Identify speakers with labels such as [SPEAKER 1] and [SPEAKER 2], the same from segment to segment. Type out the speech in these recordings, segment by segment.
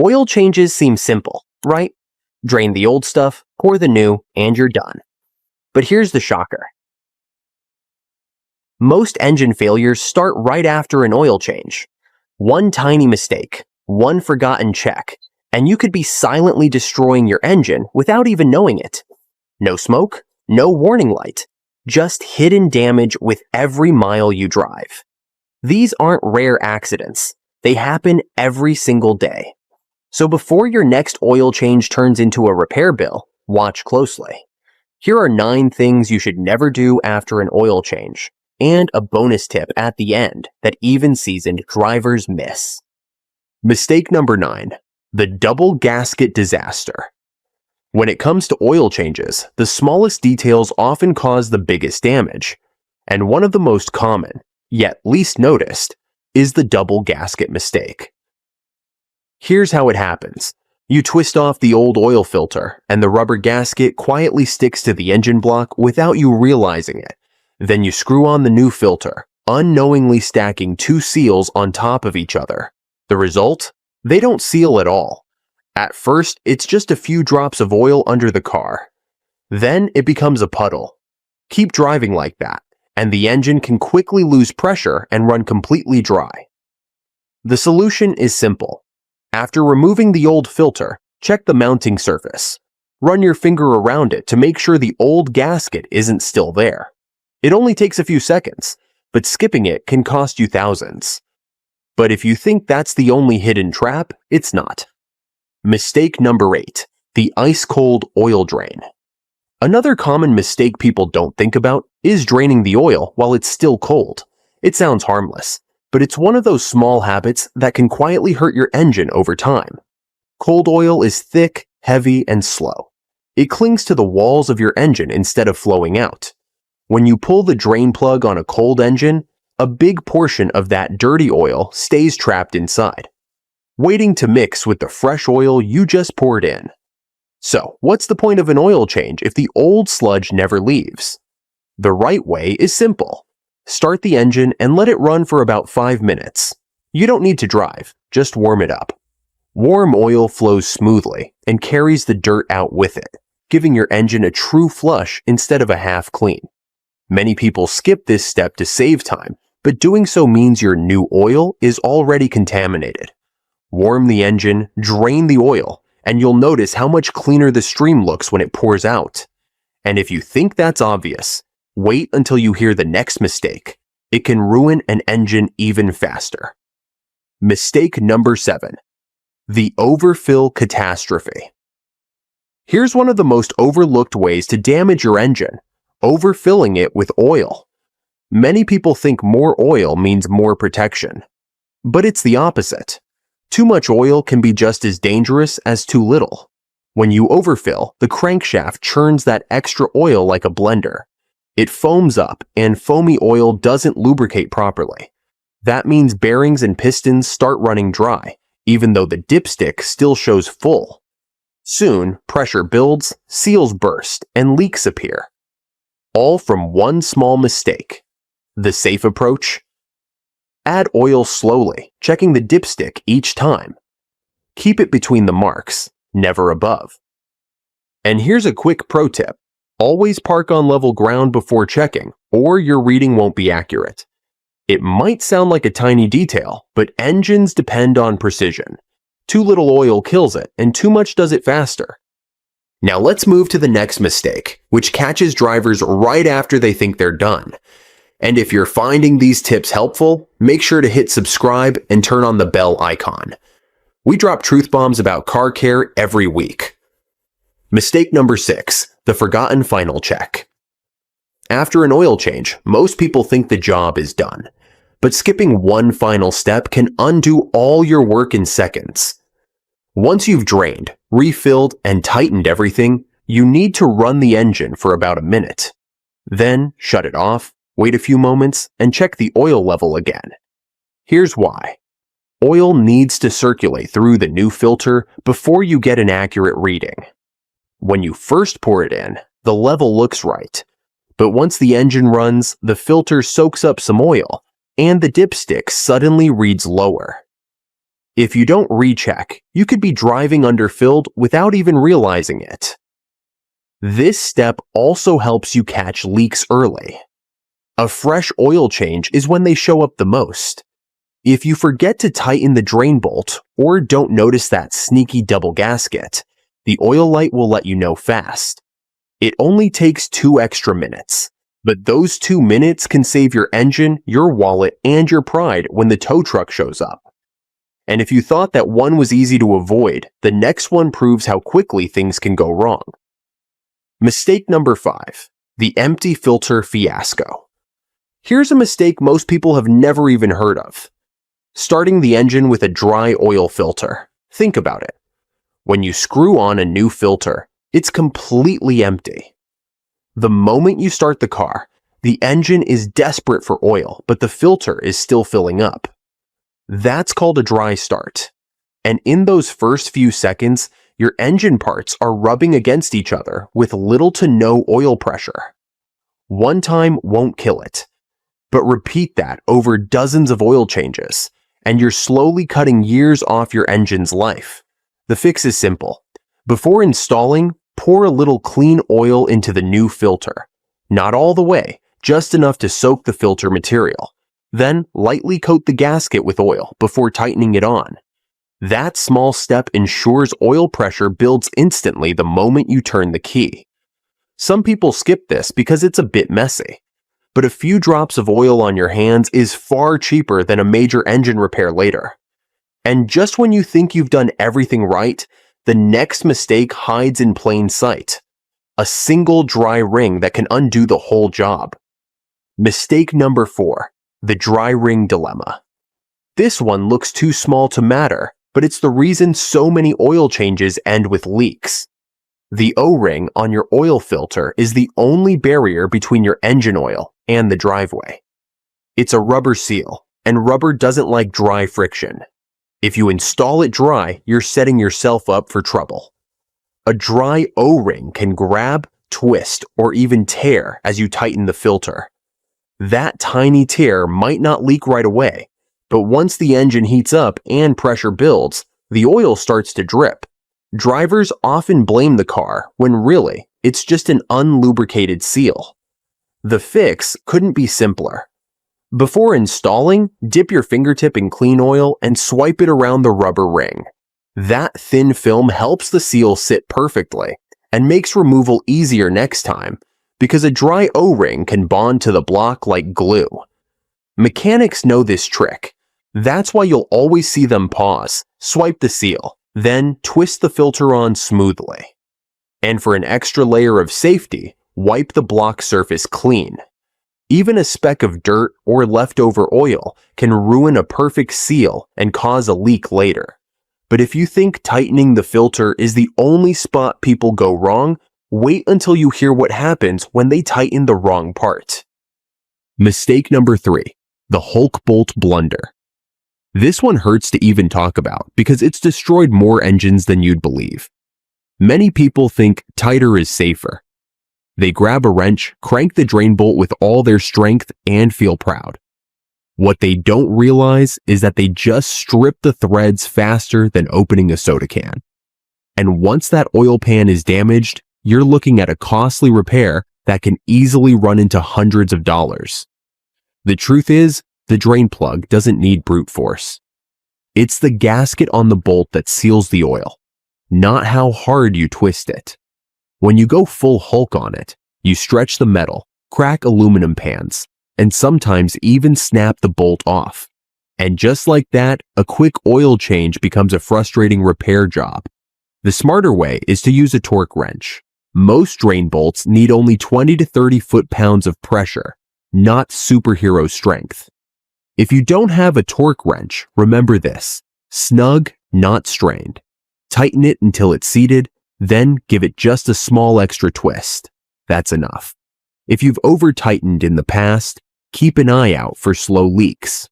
[SPEAKER 1] Oil changes seem simple, right? Drain the old stuff, pour the new, and you're done. But here's the shocker. Most engine failures start right after an oil change. One tiny mistake, one forgotten check, and you could be silently destroying your engine without even knowing it. No smoke, no warning light, just hidden damage with every mile you drive. These aren't rare accidents. They happen every single day. So before your next oil change turns into a repair bill, watch closely. Here are 9 things you should never do after an oil change, and a bonus tip at the end that even seasoned drivers miss. Mistake number 9, the double gasket disaster. When it comes to oil changes, the smallest details often cause the biggest damage, and one of the most common, yet least noticed, is the double gasket mistake. Here's how it happens. You twist off the old oil filter, and the rubber gasket quietly sticks to the engine block without you realizing it. Then you screw on the new filter, unknowingly stacking 2 seals on top of each other. The result? They don't seal at all. At first, it's just a few drops of oil under the car. Then it becomes a puddle. Keep driving like that, and the engine can quickly lose pressure and run completely dry. The solution is simple. After removing the old filter, check the mounting surface. Run your finger around it to make sure the old gasket isn't still there. It only takes a few seconds, but skipping it can cost you thousands. But if you think that's the only hidden trap, it's not. Mistake number 8, the ice-cold oil drain. Another common mistake people don't think about is draining the oil while it's still cold. It sounds harmless, but it's one of those small habits that can quietly hurt your engine over time. Cold oil is thick, heavy, and slow. It clings to the walls of your engine instead of flowing out. When you pull the drain plug on a cold engine, a big portion of that dirty oil stays trapped inside, waiting to mix with the fresh oil you just poured in. So, what's the point of an oil change if the old sludge never leaves? The right way is simple. Start the engine and let it run for about 5 minutes. You don't need to drive, just warm it up. Warm oil flows smoothly and carries the dirt out with it, giving your engine a true flush instead of a half clean. Many people skip this step to save time, but doing so means your new oil is already contaminated. Warm the engine, drain the oil, and you'll notice how much cleaner the stream looks when it pours out. And if you think that's obvious, wait until you hear the next mistake. It can ruin an engine even faster. Mistake number 7, the overfill catastrophe. Here's one of the most overlooked ways to damage your engine: overfilling it with oil. Many people think more oil means more protection, but it's the opposite. Too much oil can be just as dangerous as too little. When you overfill, the crankshaft churns that extra oil like a blender. It foams up, and foamy oil doesn't lubricate properly. That means bearings and pistons start running dry, even though the dipstick still shows full. Soon, pressure builds, seals burst, and leaks appear. All from one small mistake. The safe approach? Add oil slowly, checking the dipstick each time. Keep it between the marks, never above. And here's a quick pro tip. Always park on level ground before checking, or your reading won't be accurate. It might sound like a tiny detail, but engines depend on precision. Too little oil kills it, and too much does it faster. Now let's move to the next mistake, which catches drivers right after they think they're done. And if you're finding these tips helpful, make sure to hit subscribe and turn on the bell icon. We drop truth bombs about car care every week. Mistake number 6, the forgotten final check. After an oil change, most people think the job is done. But skipping one final step can undo all your work in seconds. Once you've drained, refilled, and tightened everything, you need to run the engine for about a minute. Then shut it off, wait a few moments, and check the oil level again. Here's why. Oil needs to circulate through the new filter before you get an accurate reading. When you first pour it in, the level looks right. But once the engine runs, the filter soaks up some oil, and the dipstick suddenly reads lower. If you don't recheck, you could be driving underfilled without even realizing it. This step also helps you catch leaks early. A fresh oil change is when they show up the most. If you forget to tighten the drain bolt or don't notice that sneaky double gasket, the oil light will let you know fast. It only takes 2 extra minutes, but those 2 minutes can save your engine, your wallet, and your pride when the tow truck shows up. And if you thought that one was easy to avoid, the next one proves how quickly things can go wrong. Mistake number 5, the empty filter fiasco. Here's a mistake most people have never even heard of. Starting the engine with a dry oil filter. Think about it. When you screw on a new filter, it's completely empty. The moment you start the car, the engine is desperate for oil, but the filter is still filling up. That's called a dry start. And in those first few seconds, your engine parts are rubbing against each other with little to no oil pressure. One time won't kill it, but repeat that over dozens of oil changes, and you're slowly cutting years off your engine's life. The fix is simple. Before installing, pour a little clean oil into the new filter. Not all the way, just enough to soak the filter material. Then lightly coat the gasket with oil before tightening it on. That small step ensures oil pressure builds instantly the moment you turn the key. Some people skip this because it's a bit messy, but a few drops of oil on your hands is far cheaper than a major engine repair later. And just when you think you've done everything right, the next mistake hides in plain sight. A single dry ring that can undo the whole job. Mistake number 4, the dry ring dilemma. This one looks too small to matter, but it's the reason so many oil changes end with leaks. The O-ring on your oil filter is the only barrier between your engine oil and the driveway. It's a rubber seal, and rubber doesn't like dry friction. If you install it dry, you're setting yourself up for trouble. A dry O-ring can grab, twist, or even tear as you tighten the filter. That tiny tear might not leak right away, but once the engine heats up and pressure builds, the oil starts to drip. Drivers often blame the car when really, it's just an unlubricated seal. The fix couldn't be simpler. Before installing, dip your fingertip in clean oil and swipe it around the rubber ring. That thin film helps the seal sit perfectly and makes removal easier next time because a dry O-ring can bond to the block like glue. Mechanics know this trick. That's why you'll always see them pause, swipe the seal, then twist the filter on smoothly. And for an extra layer of safety, wipe the block surface clean. Even a speck of dirt or leftover oil can ruin a perfect seal and cause a leak later. But if you think tightening the filter is the only spot people go wrong, wait until you hear what happens when they tighten the wrong part. Mistake number 3, the Hulk bolt blunder. This one hurts to even talk about because it's destroyed more engines than you'd believe. Many people think tighter is safer. They grab a wrench, crank the drain bolt with all their strength, and feel proud. What they don't realize is that they just strip the threads faster than opening a soda can. And once that oil pan is damaged, you're looking at a costly repair that can easily run into hundreds of dollars. The truth is, the drain plug doesn't need brute force. It's the gasket on the bolt that seals the oil, not how hard you twist it. When you go full Hulk on it, you stretch the metal, crack aluminum pans, and sometimes even snap the bolt off. And just like that, a quick oil change becomes a frustrating repair job. The smarter way is to use a torque wrench. Most drain bolts need only 20 to 30 foot-pounds of pressure, not superhero strength. If you don't have a torque wrench, remember this: snug, not strained. Tighten it until it's seated, then give it just a small extra twist. That's enough. If you've over-tightened in the past, keep an eye out for slow leaks.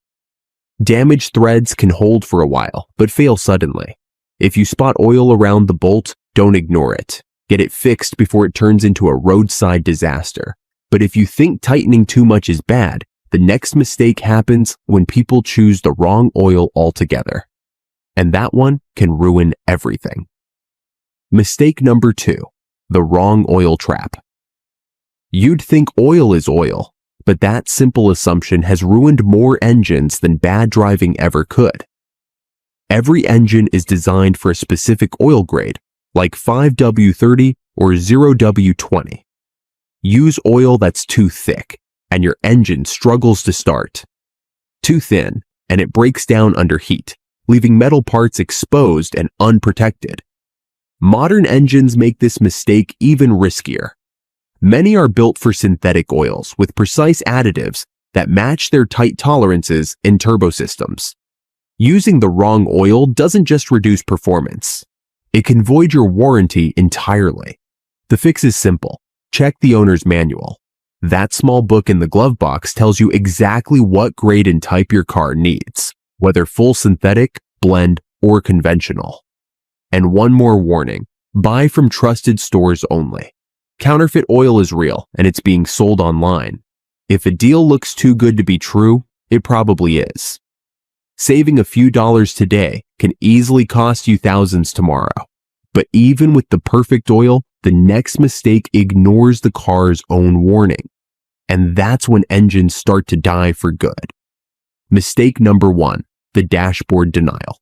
[SPEAKER 1] Damaged threads can hold for a while, but fail suddenly. If you spot oil around the bolt, don't ignore it. Get it fixed before it turns into a roadside disaster. But if you think tightening too much is bad, the next mistake happens when people choose the wrong oil altogether. and that one can ruin everything. Mistake number 2, the wrong oil trap. You'd think oil is oil, but that simple assumption has ruined more engines than bad driving ever could. Every engine is designed for a specific oil grade, like 5W30 or 0W20. Use oil that's too thick, and your engine struggles to start. Too thin, and it breaks down under heat, leaving metal parts exposed and unprotected. Modern engines make this mistake even riskier. Many are built for synthetic oils with precise additives that match their tight tolerances in turbo systems. Using the wrong oil doesn't just reduce performance. It can void your warranty entirely. The fix is simple. Check the owner's manual. That small book in the glove box tells you exactly what grade and type your car needs, whether full synthetic, blend, or conventional. And one more warning, buy from trusted stores only. Counterfeit oil is real, and it's being sold online. If a deal looks too good to be true, it probably is. Saving a few dollars today can easily cost you thousands tomorrow. But even with the perfect oil, the next mistake ignores the car's own warning. And that's when engines start to die for good. Mistake number 1, the dashboard denial.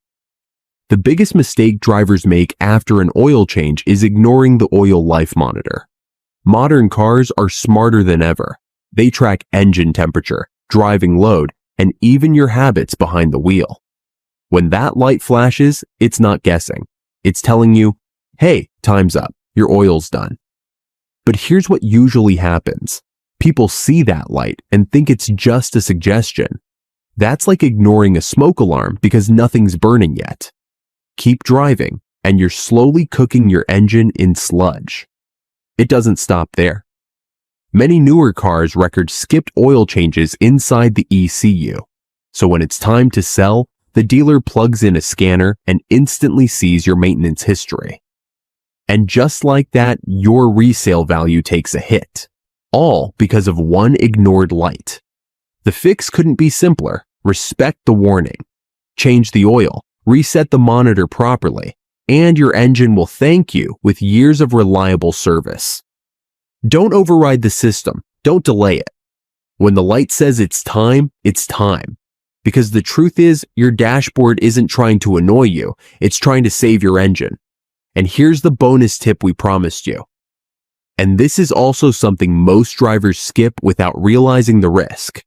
[SPEAKER 1] The biggest mistake drivers make after an oil change is ignoring the oil life monitor. Modern cars are smarter than ever. They track engine temperature, driving load, and even your habits behind the wheel. When that light flashes, it's not guessing. It's telling you, hey, time's up, your oil's done. But here's what usually happens. People see that light and think it's just a suggestion. That's like ignoring a smoke alarm because nothing's burning yet. Keep driving, and you're slowly cooking your engine in sludge. It doesn't stop there. Many newer cars record skipped oil changes inside the ECU. So when it's time to sell, the dealer plugs in a scanner and instantly sees your maintenance history. And just like that, your resale value takes a hit. All because of one ignored light. The fix couldn't be simpler. Respect the warning. Change the oil, reset the monitor properly, and your engine will thank you with years of reliable service. Don't override the system. Don't delay it. When the light says it's time, it's time. Because the truth is, your dashboard isn't trying to annoy you, it's trying to save your engine. And here's the bonus tip we promised you. And this is also something most drivers skip without realizing the risk.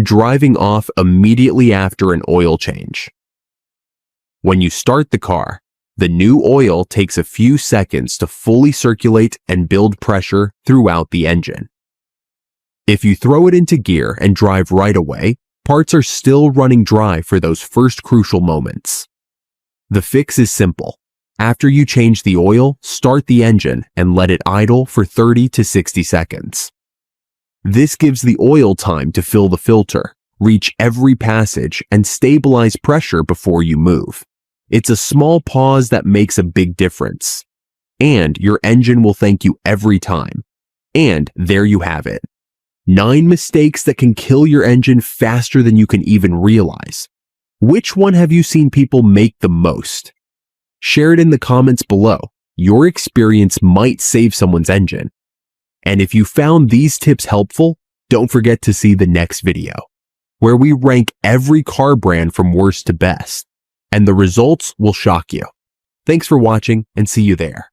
[SPEAKER 1] Driving off immediately after an oil change. When you start the car, the new oil takes a few seconds to fully circulate and build pressure throughout the engine. If you throw it into gear and drive right away, parts are still running dry for those first crucial moments. The fix is simple. After you change the oil, start the engine and let it idle for 30 to 60 seconds. This gives the oil time to fill the filter, reach every passage, and stabilize pressure before you move. It's a small pause that makes a big difference. And your engine will thank you every time. And there you have it. 9 mistakes that can kill your engine faster than you can even realize. Which one have you seen people make the most? Share it in the comments below. Your experience might save someone's engine. And if you found these tips helpful, don't forget to see the next video, where we rank every car brand from worst to best. And the results will shock you. Thanks for watching, and see you there.